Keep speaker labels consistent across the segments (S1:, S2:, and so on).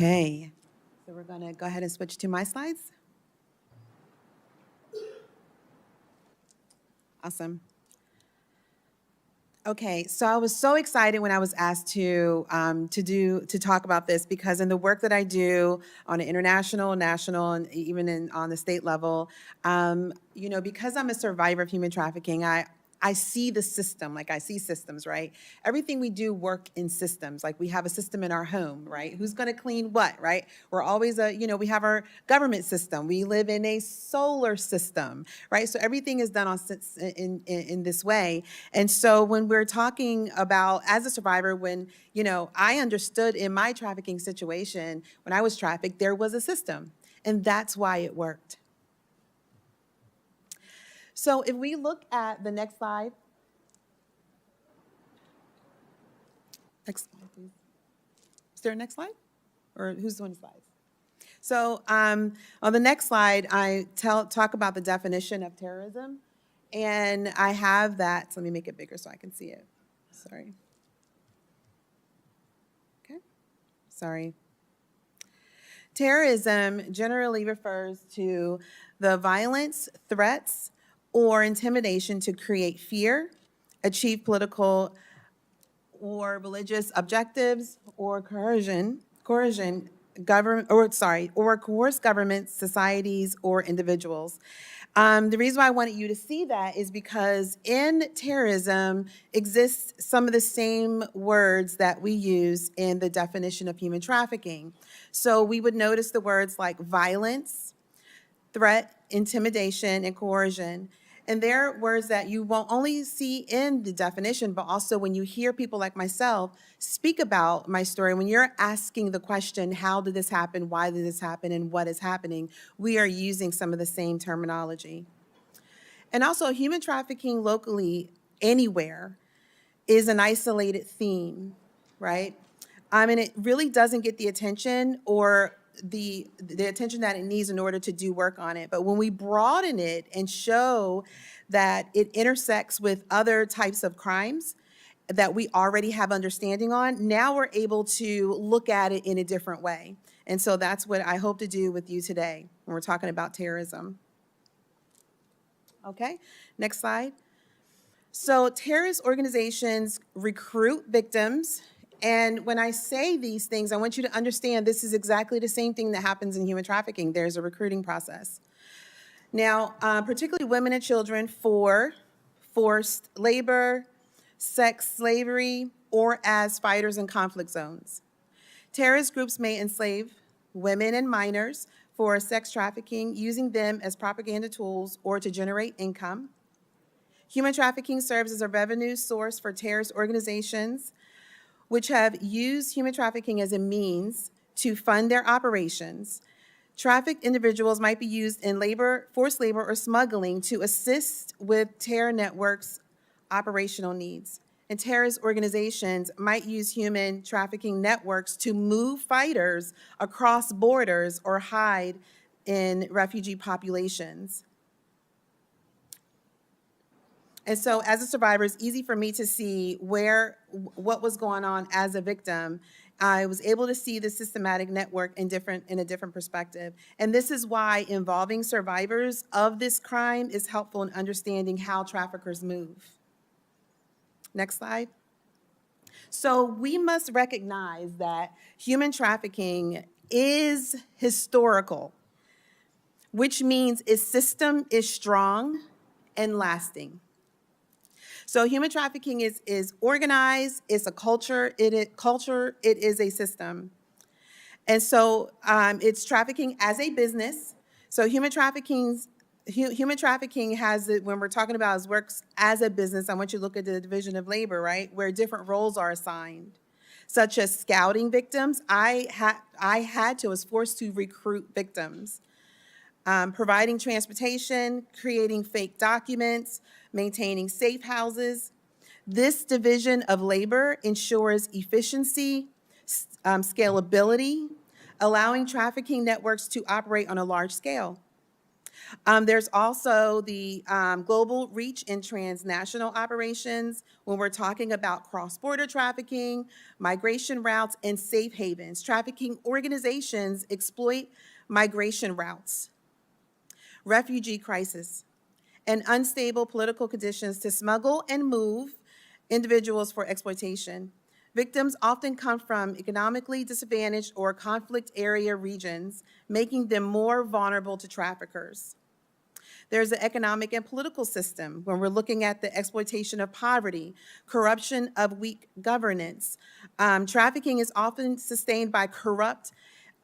S1: Okay, so we're going to go ahead and switch to my slides. Awesome. Okay, so I was so excited when I was asked to talk about this, because in the work that I do on an international, national, and even on the state level, because I'm a survivor of human trafficking, I see the system, like I see systems, right? Everything we do work in systems. Like we have a system in our home, right? Who's going to clean what, right? We're always we have our government system. We live in a solar system, right? So everything is done in this way. And so when we're talking about, as a survivor, when, I understood in my trafficking situation, when I was trafficked, there was a system, and that's why it worked. So if we look at the next slide. Next slide, please. Is there a next slide? Or who's doing the slides? So on the next slide, I talk about the definition of terrorism. And I have that. So let me make it bigger so I can see it. Sorry. Okay. Sorry. Terrorism generally refers to the violence, threats, or intimidation to create fear, achieve political or religious objectives, or coerce governments, societies, or individuals. The reason why I wanted you to see that is because in terrorism exists some of the same words that we use in the definition of human trafficking. So we would notice the words like violence, threat, intimidation, and coercion. And they're words that you won't only see in the definition, but also when you hear people like myself speak about my story, when you're asking the question, how did this happen, why did this happen, and what is happening, we are using some of the same terminology. And also, human trafficking locally, anywhere, is an isolated theme, right? I mean, it really doesn't get the attention or the attention that it needs in order to do work on it. But when we broaden it and show that it intersects with other types of crimes that we already have understanding on, now we're able to look at it in a different way. And so that's what I hope to do with you today when we're talking about terrorism. Okay, next slide. So terrorist organizations recruit victims. And when I say these things, I want you to understand this is exactly the same thing that happens in human trafficking. There's a recruiting process. Now, particularly women and children for forced labor, sex slavery, or as fighters in conflict zones. Terrorist groups may enslave women and minors for sex trafficking, using them as propaganda tools or to generate income. Human trafficking serves as a revenue source for terrorist organizations, which have used human trafficking as a means to fund their operations. Trafficked individuals might be used in labor, forced labor, or smuggling to assist with terror networks' operational needs. And terrorist organizations might use human trafficking networks to move fighters across borders or hide in refugee populations. And so as a survivor, it's easy for me to see what was going on as a victim. I was able to see the systematic network in a different perspective. And this is why involving survivors of this crime is helpful in understanding how traffickers move. Next slide. So we must recognize that human trafficking is historical, which its system is strong and lasting. So human trafficking is organized, it's a culture, it is a system. And so it's trafficking as a business. So human trafficking has it, when we're talking about, it works as a business. I want you to look at the division of labor, right, where different roles are assigned, such as scouting victims. I was forced to recruit victims. Providing transportation, creating fake documents, maintaining safe houses. This division of labor ensures efficiency, scalability, allowing trafficking networks to operate on a large scale. There's also the global reach in transnational operations when we're talking about cross-border trafficking, migration routes, and safe havens. Trafficking organizations exploit migration routes, refugee crisis, and unstable political conditions to smuggle and move individuals for exploitation. Victims often come from economically disadvantaged or conflict area regions, making them more vulnerable to traffickers. There's an economic and political system when we're looking at the exploitation of poverty, corruption of weak governance. Trafficking is often sustained by corrupt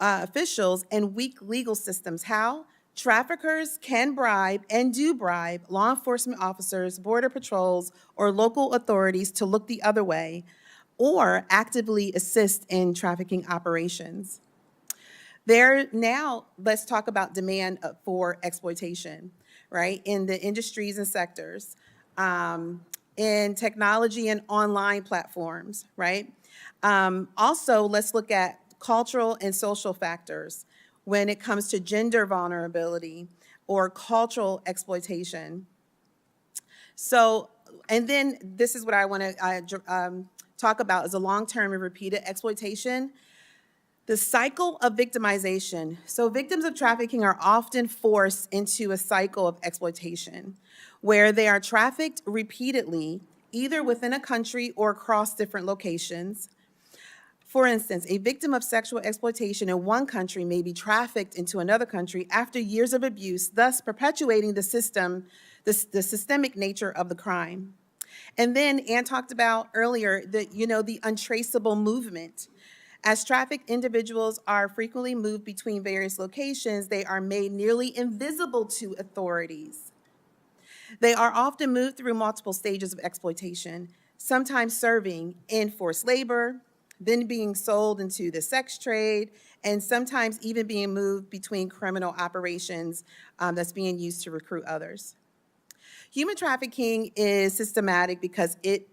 S1: officials and weak legal systems. How? Traffickers can bribe and do bribe law enforcement officers, border patrols, or local authorities to look the other way or actively assist in trafficking operations. Now, let's talk about demand for exploitation, right, in the industries and sectors, in technology and online platforms, right? Also, let's look at cultural and social factors when it comes to gender vulnerability or cultural exploitation. So, and then this is what I want to talk about is a long-term and repeated exploitation. The cycle of victimization. So victims of trafficking are often forced into a cycle of exploitation where they are trafficked repeatedly, either within a country or across different locations. For instance, a victim of sexual exploitation in one country may be trafficked into another country after years of abuse, thus perpetuating the systemic nature of the crime. And then Ann talked about earlier the untraceable movement. As trafficked individuals are frequently moved between various locations, they are made nearly invisible to authorities. They are often moved through multiple stages of exploitation, sometimes serving in forced labor, then being sold into the sex trade, and sometimes even being moved between criminal operations that's being used to recruit others. Human trafficking is systematic because it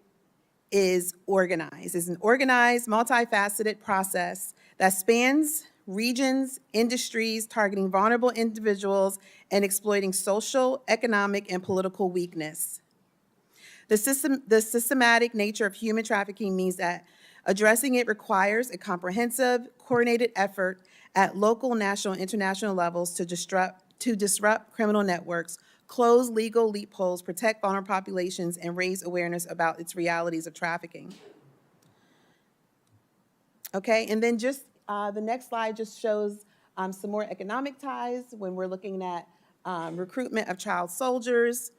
S1: is organized. It's an organized, multifaceted process that spans regions, industries, targeting vulnerable individuals and exploiting social, economic, and political weakness. The systematic nature of human trafficking means that addressing it requires a comprehensive, coordinated effort at local, national, and international levels to disrupt criminal networks, close legal loopholes, protect vulnerable populations, and raise awareness about its realities of trafficking. Okay, and then just the next slide just shows some more economic ties when we're looking at recruitment of child soldiers,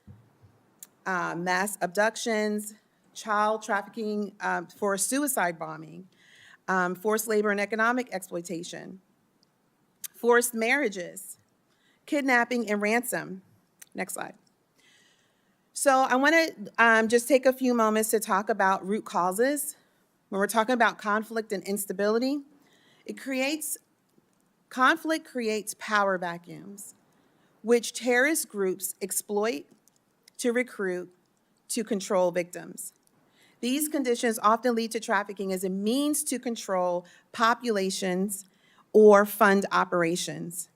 S1: mass abductions, child trafficking for suicide bombing, forced labor and economic exploitation, forced marriages, kidnapping and ransom. Next slide. So I want to just take a few moments to talk about root causes. When we're talking about conflict and instability, conflict creates power vacuums, which terrorist groups exploit to recruit to control victims. These conditions often lead to trafficking as a means to control populations or fund operations.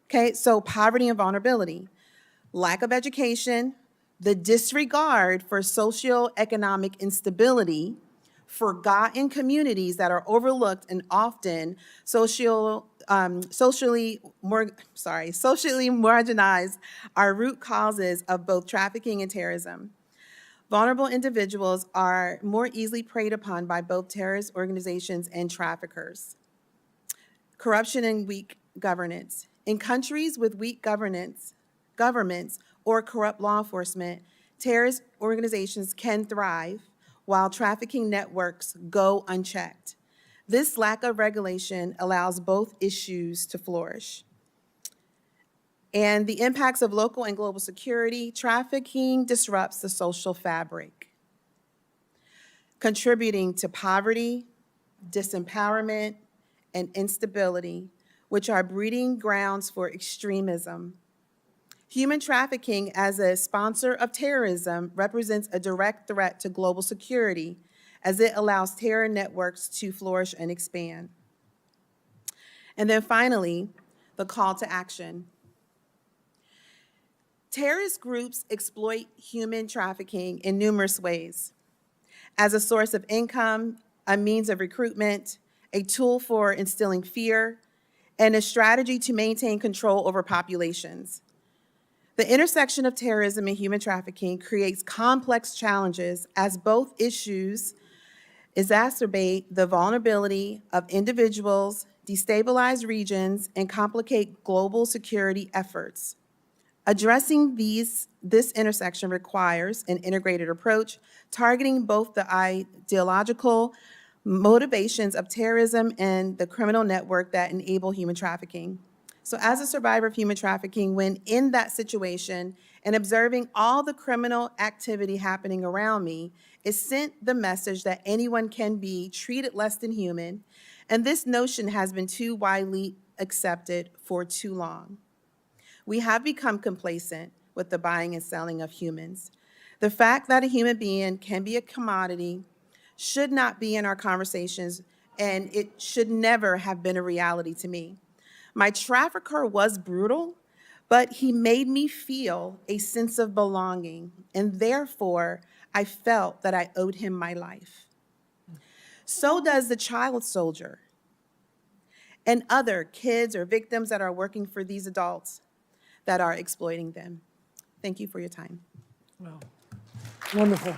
S1: Okay, so poverty and vulnerability, lack of education, the disregard for socioeconomic instability, forgotten communities that are overlooked and often socially marginalized are root causes of both trafficking and terrorism. Vulnerable individuals are more easily preyed upon by both terrorist organizations and traffickers. Corruption and weak governance. In countries with weak governments or corrupt law enforcement, terrorist organizations can thrive while trafficking networks go unchecked. This lack of regulation allows both issues to flourish. And the impacts of local and global security, trafficking disrupts the social fabric, contributing to poverty, disempowerment, and instability, which are breeding grounds for extremism. Human trafficking as a sponsor of terrorism represents a direct threat to global security as it allows terror networks to flourish and expand. And then finally, the call to action. Terrorist groups exploit human trafficking in numerous ways: as a source of income, a means of recruitment, a tool for instilling fear, and a strategy to maintain control over populations. The intersection of terrorism and human trafficking creates complex challenges, as both issues exacerbate the vulnerability of individuals, destabilize regions, and complicate global security efforts. Addressing this intersection requires an integrated approach, targeting both the ideological motivations of terrorism and the criminal network that enable human trafficking. So as a survivor of human trafficking, when in that situation and observing all the criminal activity happening around me, it sent the message that anyone can be treated less than human, and this notion has been too widely accepted for too long. We have become complacent with the buying and selling of humans. The fact that a human being can be a commodity should not be in our conversations, and it should never have been a reality to me. My trafficker was brutal, but he made me feel a sense of belonging, and therefore I felt that I owed him my life. So does the child soldier and other kids or victims that are working for these adults that are exploiting them. Thank you for your time.
S2: Wow. Wonderful.